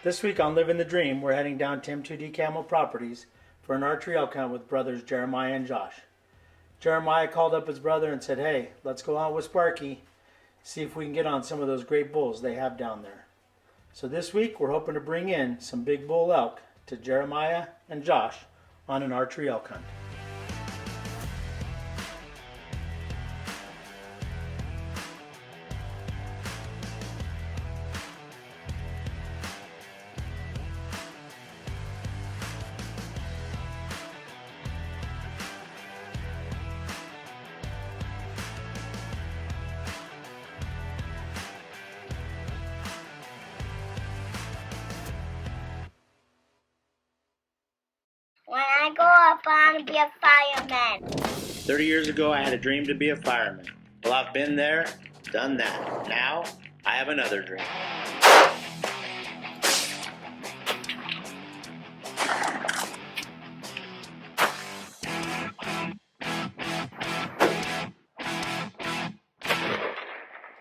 This week on Living the Dream, we're heading down to M2D Camo Properties for an archery elk hunt with brothers Jeremiah and Josh. Jeremiah called up his brother and said, "Hey, let's go out with Sparky, see if we can get on some of those great bulls they have down there." So this week, we're hoping to bring in some big bull elk to Jeremiah and Josh on an archery elk hunt. When I grow up, I want to be a fireman. 30 years ago, I had a dream to be a fireman. Well, I've been there, done that. Now, I have another dream.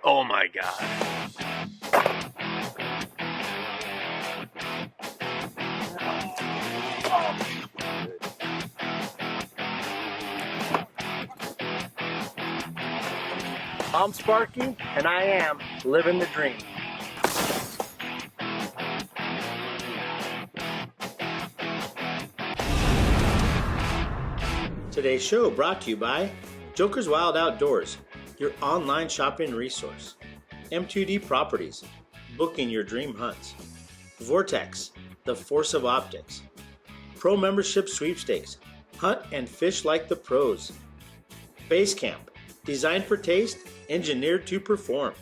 Oh my God. I'm Sparky, and I am living the dream. Today's show brought to you by Joker's Wild Outdoors, your online shopping resource. M2D Properties, booking your dream hunts. Vortex, the force of optics. Pro Membership Sweepstakes, hunt and fish like the pros. Base Camp, designed for taste, engineered to perform.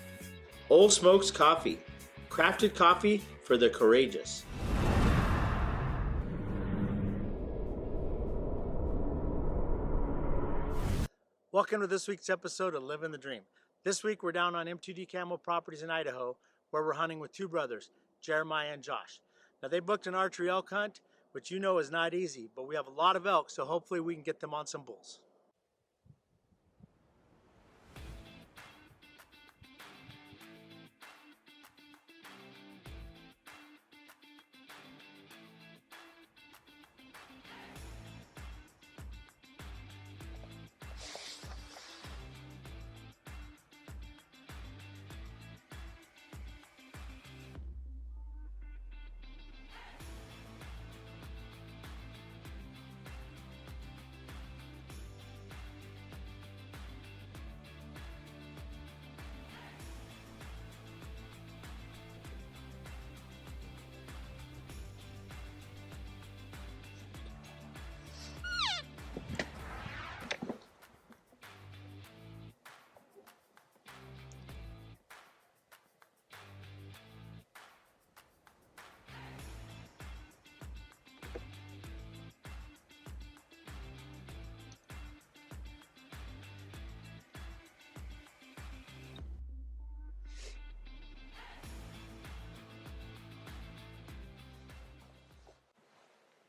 Old Smokes Coffee, crafted coffee for the courageous. Welcome to this week's episode of Living the Dream. This week we're down on M2D Camo Properties in Idaho, where we're hunting with two brothers, Jeremiah and Josh. Now they booked an archery elk hunt, which you know is not easy, but we have a lot of elk, so hopefully we can get them on some bulls.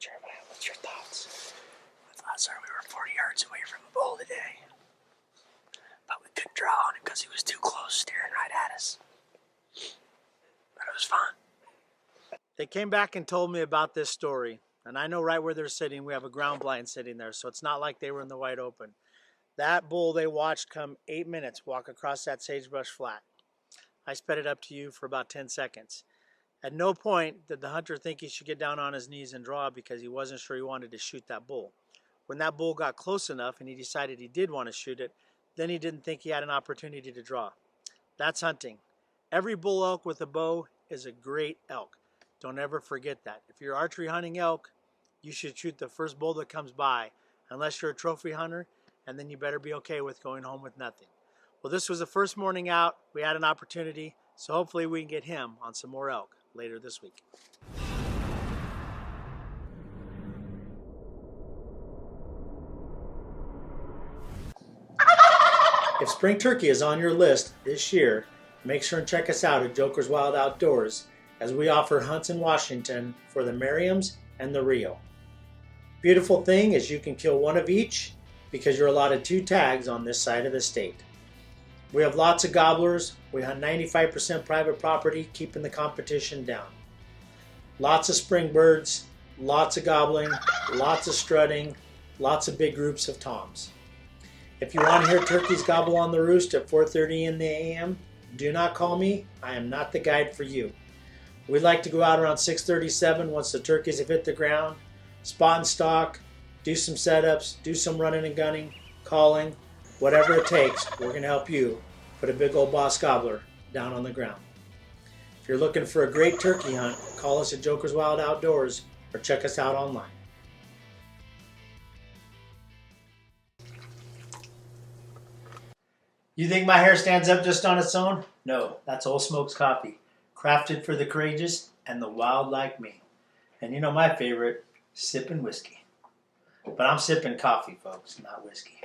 Jeremiah, what's your thoughts? My thoughts are we were 40 yards away from a bull today, but we couldn't draw on it because he was too close, staring right at us. But it was fun. They came back and told me about this story, and I know right where they're sitting. We have a ground blind sitting there, so it's not like they were in the wide open. That bull they watched come 8 minutes walk across that sagebrush flat. I sped it up to you for about 10 seconds. At no point did the hunter think he should get down on his knees and draw because he wasn't sure he wanted to shoot that bull. When that bull got close enough and he decided he did want to shoot it, then he didn't think he had an opportunity to draw. That's hunting. Every bull elk with a bow is a great elk. Don't ever forget that. If you're archery hunting elk, you should shoot the first bull that comes by, unless you're a trophy hunter, and then you better be okay with going home with nothing. Well, this was the first morning out. We had an opportunity, so hopefully we can get him on some more elk later this week. If spring turkey is on your list this year, make sure and check us out at Joker's Wild Outdoors, as we offer hunts in Washington for the Merriams and the Rio. Beautiful thing is you can kill one of each because you're allotted 2 tags on this side of the state. We have lots of gobblers. We hunt 95% private property, keeping the competition down. Lots of spring birds, lots of gobbling, lots of strutting, lots of big groups of toms. If you want to hear turkeys gobble on the roost at 4:30 in the a.m., do not call me. I am not the guide for you. We like to go out around 6:37 once the turkeys have hit the ground, spot and stalk, do some setups, do some running and gunning, calling, whatever it takes. We're going to help you put a big old boss gobbler down on the ground. If you're looking for a great turkey hunt, call us at Joker's Wild Outdoors or check us out online. You think my hair stands up just on its own? No, that's Old Smoke's coffee, crafted for the courageous and the wild like me. And you know my favorite, sipping whiskey. But I'm sipping coffee, folks, not whiskey.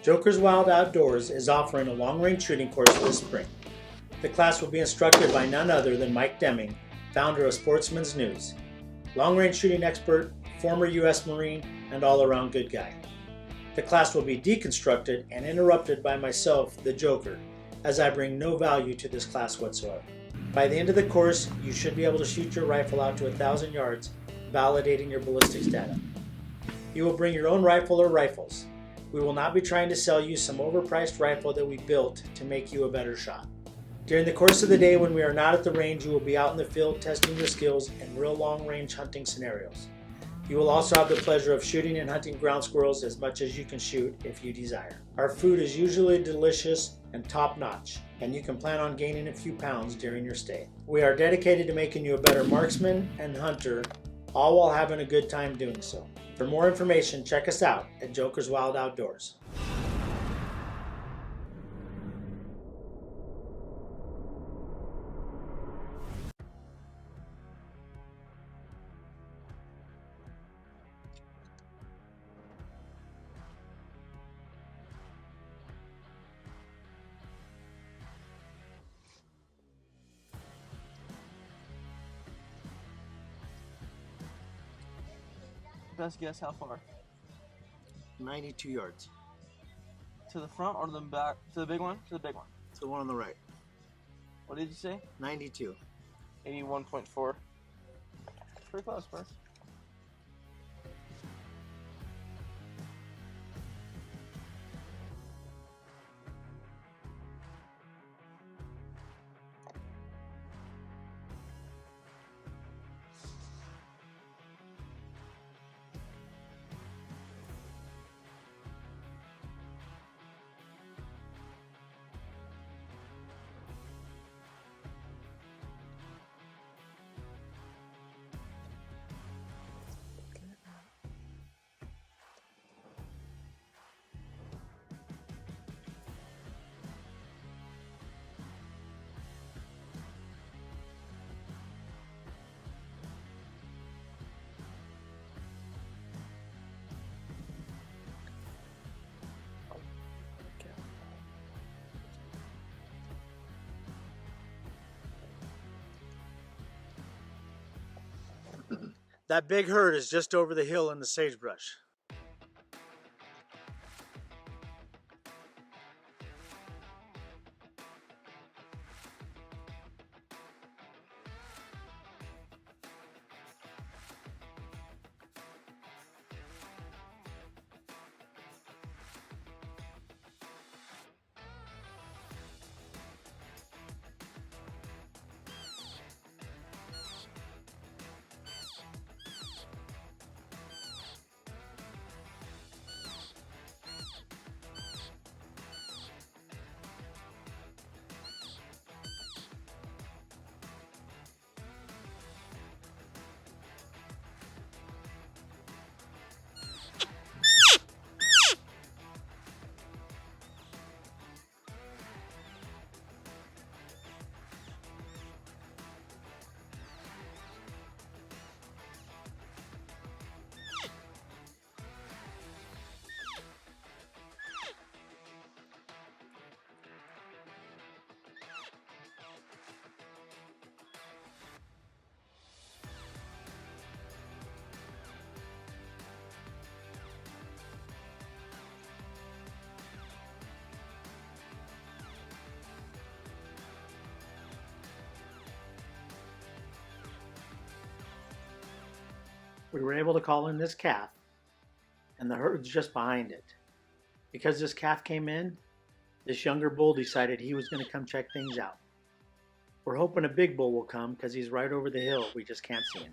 Joker's Wild Outdoors is offering a long-range shooting course this spring. The class will be instructed by none other than Mike Deming, founder of Sportsman's News, long-range shooting expert, former U.S. Marine, and all-around good guy. The class will be deconstructed and interrupted by myself, the Joker, as I bring no value to this class whatsoever. By the end of the course, you should be able to shoot your rifle out to 1,000 yards, validating your ballistics data. You will bring your own rifle or rifles. We will not be trying to sell you some overpriced rifle that we built to make you a better shot. During the course of the day when we are not at the range, you will be out in the field testing your skills in real long-range hunting scenarios. You will also have the pleasure of shooting and hunting ground squirrels as much as you can shoot if you desire. Our food is usually delicious and top-notch, and you can plan on gaining a few pounds during your stay. We are dedicated to making you a better marksman and hunter, all while having a good time doing so. For more information, check us out at Joker's Wild Outdoors. Best guess how far? 92 yards. To the front or the back? To the big one? To the big one. It's the one on the right. What did you say? 92. 81.4. Pretty close, bro. That big herd is just over the hill in the sagebrush. we were able to call in this calf, and the herd's just behind it. Because this calf came in, this younger bull decided he was going to come check things out. We're hoping a big bull will come because he's right over the hill. We just can't see him.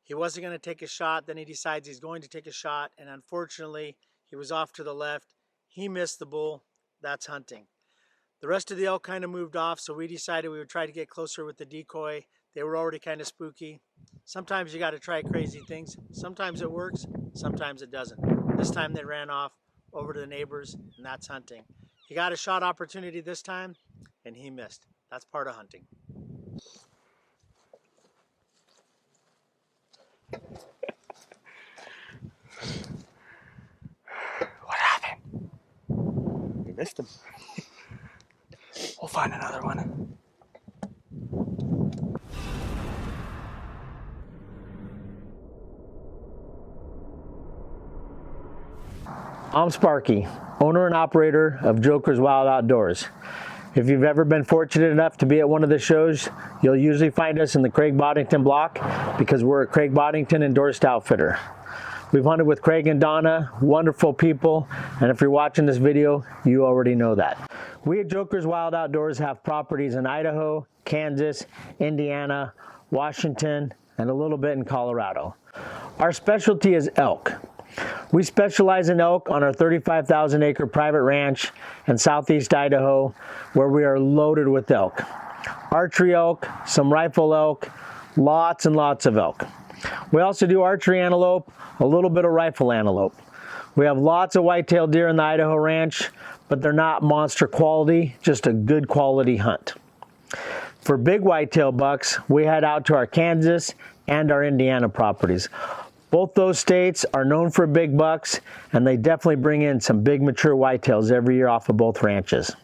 He wasn't going to take a shot, then he decides he's going to take a shot, and unfortunately, he was off to the left. He missed the bull. That's hunting. The rest of the elk kind of moved off, so we decided we would try to get closer with the decoy. They were already kind of spooky. Sometimes you got to try crazy things. Sometimes it works, sometimes it doesn't. This time they ran off over to the neighbors, and that's hunting. He got a shot opportunity this time, and he missed. That's part of hunting. What happened? We missed him. We'll find another one. I'm Sparky, owner and operator of Joker's Wild Outdoors. If you've ever been fortunate enough to be at one of the shows, you'll usually find us in the Craig Boddington block because we're a Craig Boddington endorsed outfitter. We've hunted with Craig and Donna, wonderful people, and if you're watching this video, you already know that. We at Joker's Wild Outdoors have properties in Idaho, Kansas, Indiana, Washington, and a little bit in Colorado. Our specialty is elk. We specialize in elk on our 35,000 acre private ranch in southeast Idaho, where we are loaded with elk. Archery elk, some rifle elk, lots and lots of elk. We also do archery antelope, a little bit of rifle antelope. We have lots of whitetail deer in the Idaho ranch, but they're not monster quality, just a good quality hunt. For big whitetail bucks, we head out to our Kansas and our Indiana properties. Both those states are known for big bucks, and they definitely bring in some big mature whitetails every year off of both ranches.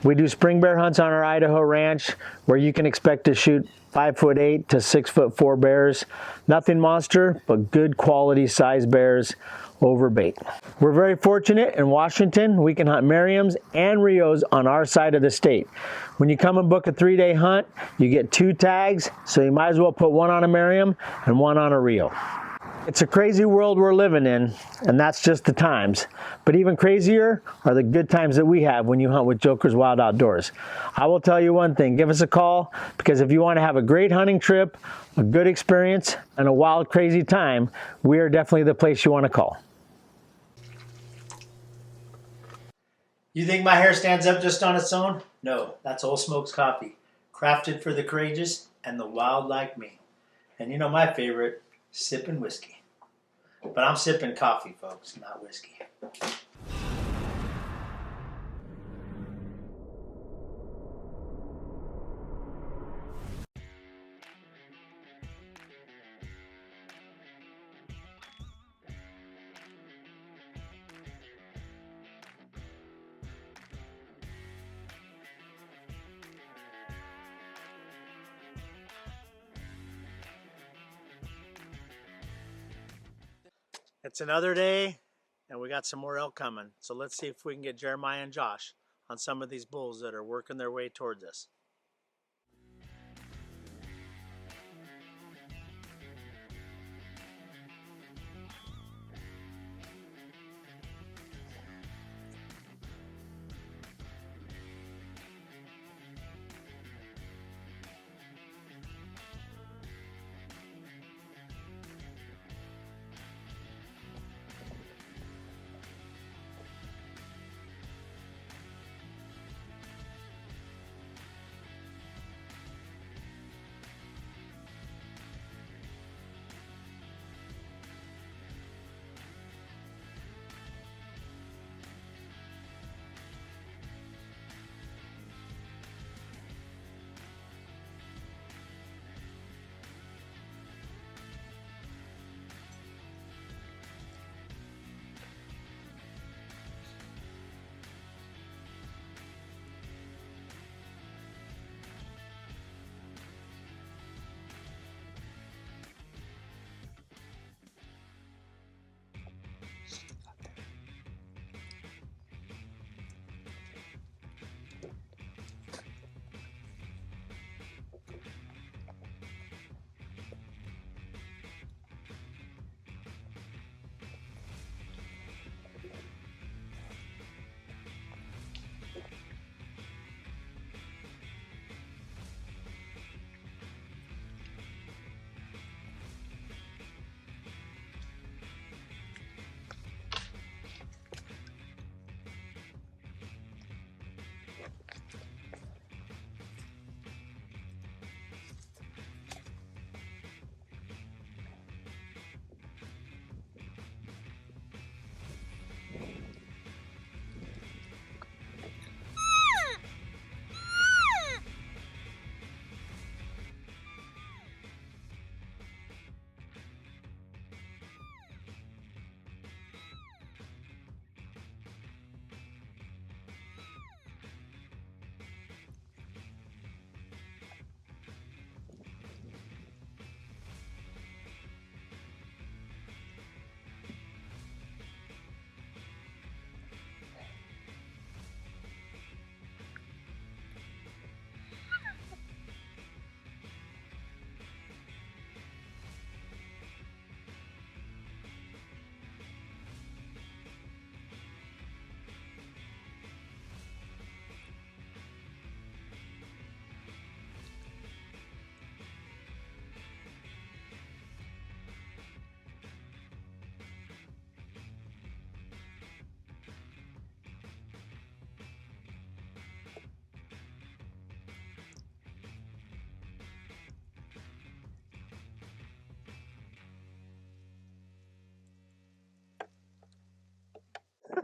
We do spring bear hunts on our Idaho ranch, where you can expect to shoot 5'8" to 6'4" bears. Nothing monster, but good quality size bears over bait. We're very fortunate in Washington. We can hunt Merriam's and Rios on our side of the state. When you come and book a 3-day hunt, you get 2 tags, so you might as well put one on a Merriam and one on a Rio. It's a crazy world we're living in, and that's just the times. But even crazier are the good times that we have when you hunt with Joker's Wild Outdoors. I will tell you one thing, give us a call, because if you want to have a great hunting trip, a good experience, and a wild, crazy time, we are definitely the place you want to call. You think my hair stands up just on its own? No, that's Old Smokes coffee, crafted for the courageous and the wild like me. And you know my favorite, sipping whiskey. But I'm sipping coffee, folks, not whiskey. It's another day, and we got some more elk coming. So let's see if we can get Jeremiah and Josh on some of these bulls that are working their way towards us.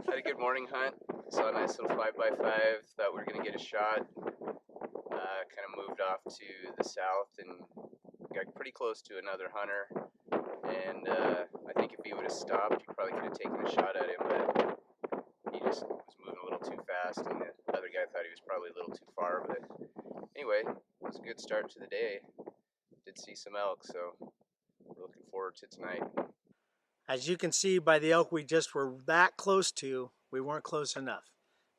Had a good morning hunt. Saw a nice little 5x5. Thought we were gonna get a shot. Kind of moved off to the south and got pretty close to another hunter. And I think if he would have stopped, you probably could have taken a shot at him, but he just was moving a little too fast, and the other guy thought he was probably a little too far. But anyway, it was a good start to the day. Did see some elk, so we're looking forward to tonight. As you can see by the elk we just were that close to, we weren't close enough.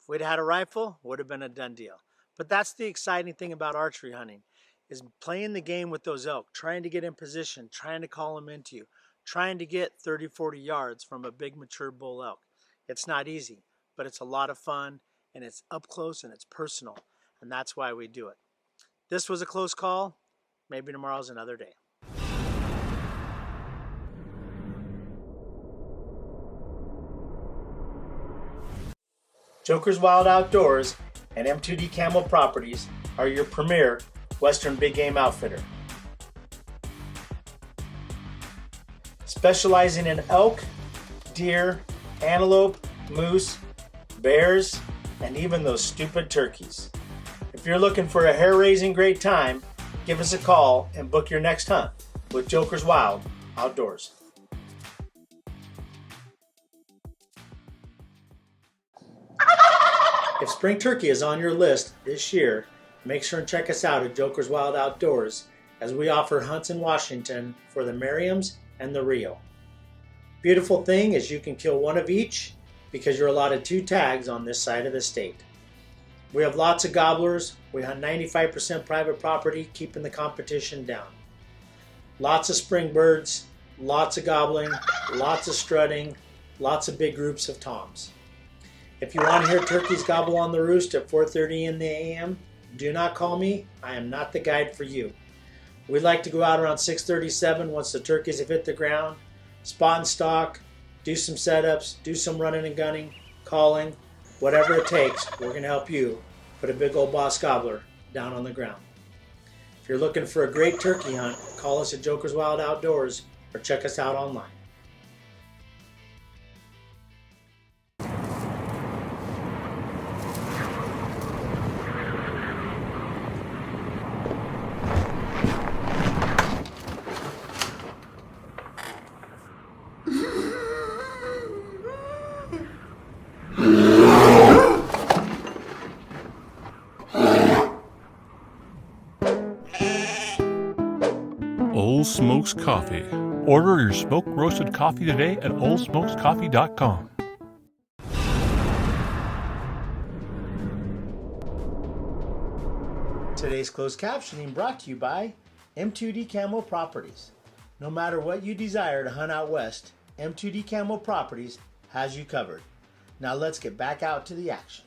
If we'd had a rifle, would have been a done deal. But that's the exciting thing about archery hunting, is playing the game with those elk, trying to get in position, trying to call them into you, trying to get 30, 40 yards from a big mature bull elk. It's not easy, but it's a lot of fun, and it's up close and it's personal, and that's why we do it. This was a close call. Maybe tomorrow's another day. Joker's Wild Outdoors and M2D Camo Properties are your premier Western big game outfitter. Specializing in elk, deer, antelope, moose, bears, and even those stupid turkeys. If you're looking for a hair-raising great time, give us a call and book your next hunt with Joker's Wild Outdoors. If spring turkey is on your list this year, make sure and check us out at Joker's Wild Outdoors, as we offer hunts in Washington for the Merriams and the Rio. Beautiful thing is you can kill one of each because you're allotted 2 tags on this side of the state. We have lots of gobblers. We hunt 95% private property, keeping the competition down. Lots of spring birds, lots of gobbling, lots of strutting, lots of big groups of toms. If you want to hear turkeys gobble on the roost at 4:30 in the a.m., do not call me. I am not the guide for you. We like to go out around 6:37 once the turkeys have hit the ground, spot and stalk, do some setups, do some running and gunning, calling, whatever it takes. We're going to help you put a big old boss gobbler down on the ground. If you're looking for a great turkey hunt, call us at Joker's Wild Outdoors or check us out online. Old Smokes Coffee. Order your smoked roasted coffee today at oldsmokescoffee.com. Today's closed captioning brought to you by M2D Camo Properties. No matter what you desire to hunt out west, M2D Camo Properties has you covered. Now let's get back out to the action.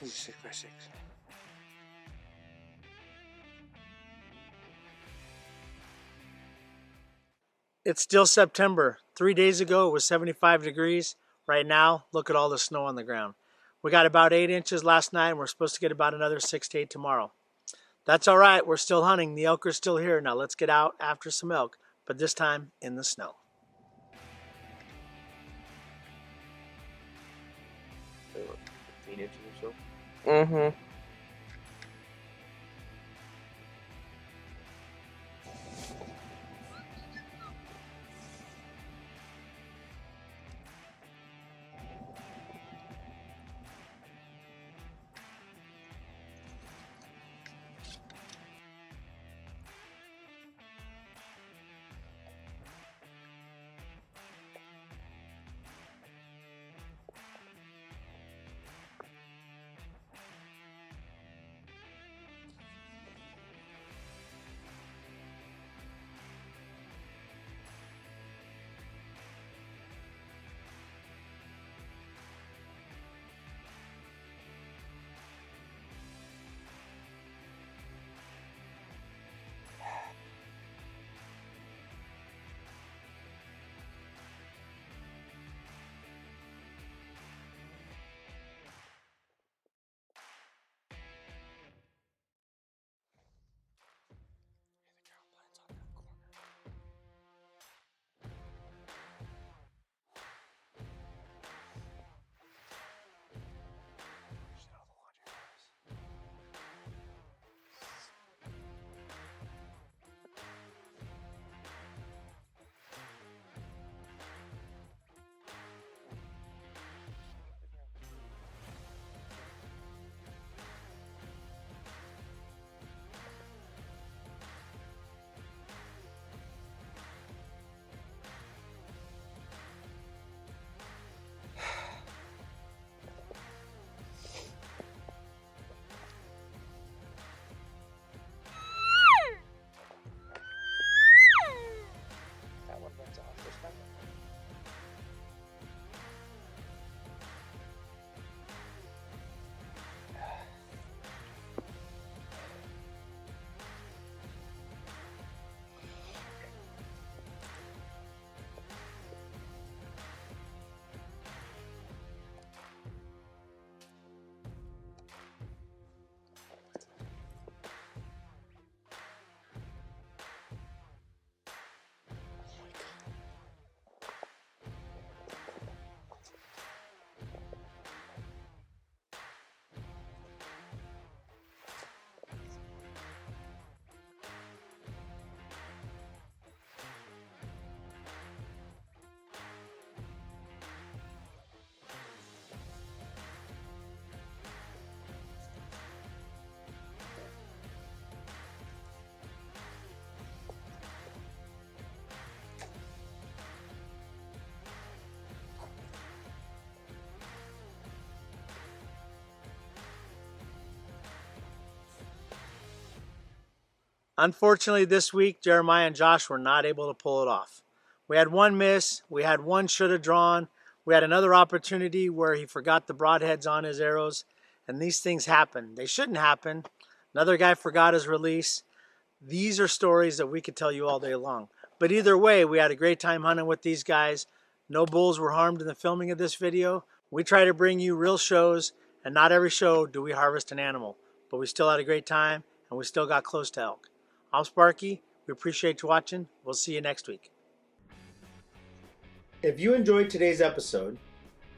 This is 6x6. It's still September. 3 days ago it was 75 degrees. Right now, look at all the snow on the ground. We got about 8 inches last night and we're supposed to get about another 6 to 8 tomorrow. That's all right, we're still hunting. The elk are still here. Now let's get out after some elk, but this time in the snow. Say what, 15 inches or so? Mm-hmm. Unfortunately, this week, Jeremiah and Josh were not able to pull it off. We had one miss, we had one should have drawn, we had another opportunity where he forgot the broadheads on his arrows, and these things happen. They shouldn't happen. Another guy forgot his release. These are stories that we could tell you all day long. But either way, we had a great time hunting with these guys. No bulls were harmed in the filming of this video. We try to bring you real shows, and not every show do we harvest an animal. But we still had a great time, and we still got close to elk. I'm Sparky. We appreciate you watching. We'll see you next week. If you enjoyed today's episode,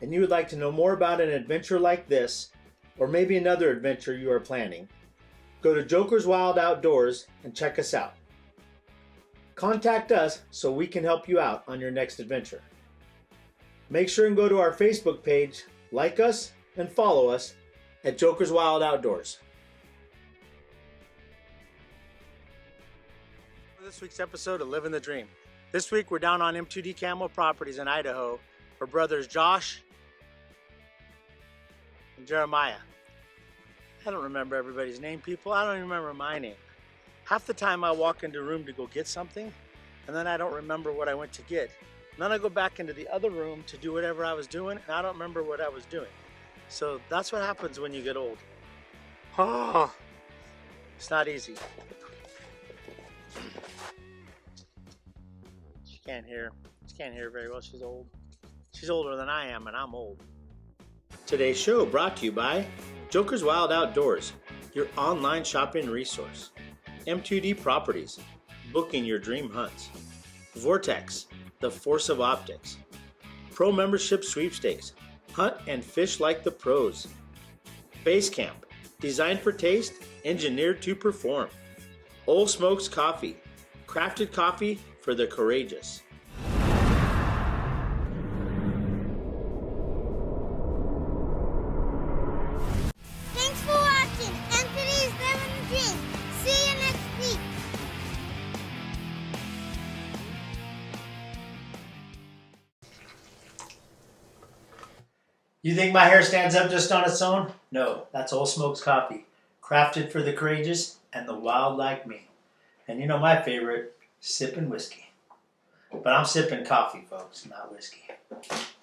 and you would like to know more about an adventure like this, or maybe another adventure you are planning, go to Joker's Wild Outdoors and check us out. Contact us so we can help you out on your next adventure. Make sure and go to our Facebook page, like us, and follow us at Joker's Wild Outdoors. For this week's episode of Living the Dream. This week we're down on M2D Camo Properties in Idaho for brothers Josh and Jeremiah. I don't remember everybody's name, people. I don't even remember my name. Half the time I walk into a room to go get something, and then I don't remember what I went to get. And then I go back into the other room to do whatever I was doing, and I don't remember what I was doing. So that's what happens when you get old. Oh, it's not easy. She can't hear. She can't hear very well. She's old. She's older than I am, and I'm old. Today's show brought to you by Joker's Wild Outdoors, your online shopping resource. M2D Properties, booking your dream hunts. Vortex, the force of optics. Pro Membership Sweepstakes, hunt and fish like the pros. Base Camp, designed for taste, engineered to perform. Old Smokes Coffee, crafted coffee for the courageous. Thanks for watching Anthony's Living the Dream. See you next week. You think my hair stands up just on its own? No, that's Old Smokes Coffee, crafted for the courageous and the wild like me. And you know my favorite, sipping whiskey. But I'm sipping coffee, folks, not whiskey.